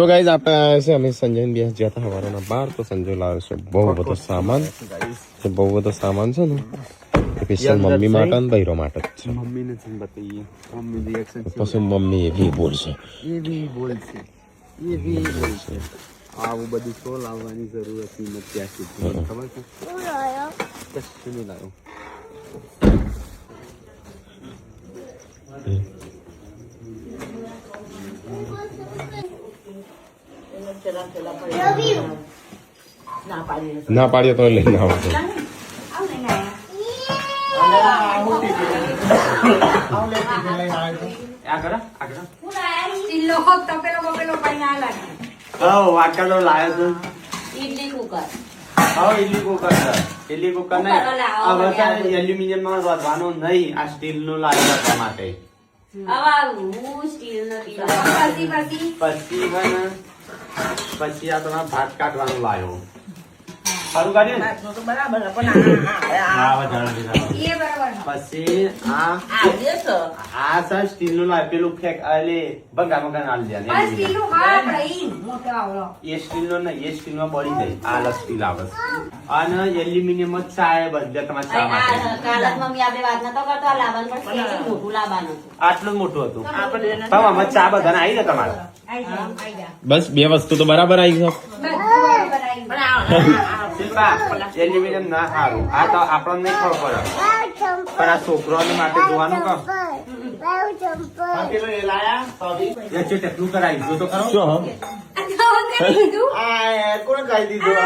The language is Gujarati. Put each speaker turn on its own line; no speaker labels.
तो गाइस આપણે આયા છે અમે સંજય ને બેસ જતા હવારના 12 તો સંજય લાવ્યો છે બહુ બધો સામાન છે બહુ બધો સામાન છે ને સ્પેશિયલ મમ્મી માટે અને બૈરો માટે જ છે
મમ્મી ને છે બતાઈએ મમ્મી રિએક્શન
પછી મમ્મી એવી બોલશે
એ બી બોલશે આવું બધું તો લાવવાની જરૂર હતી નથી આખી ખબર છે શું લાવ્યો કશું નહીં લાવ્યો
ના પાડીએ તો લઈને આવો
એલ્યુમિનિયમ માં વધવાનું નહીં આ સ્ટીલ નું લાવ્યો હતા માટે પછી આ તમારે ભાત કાઢવાનું લાવ્યો સારું કાઢ્યું પછી આ સર સ્ટીલ નું લાવ પેલું ફેક ભગા મગા ના લે એ સ્ટીલ નો નહીં એ સ્ટીલ માં બળી જાય આ અલગ સ્ટીલ આવે અને એલ્યુમિનિયમ જ ચા બધે તમારે ચા માટે આટલું મોટું હતું આમાં ચા બધા આવી જાય તમારે
બસ બે વસ્તુ તો બરાબર આવી ગયો
એલ્યુમિનિયમ ના સારું આ તો આપણને નહીં ખબર પડે પણ આ છોકરાઓને માટે જોવાનું કામ કેટલું કરાવી જો તો ખરો કોણ કહી દીધું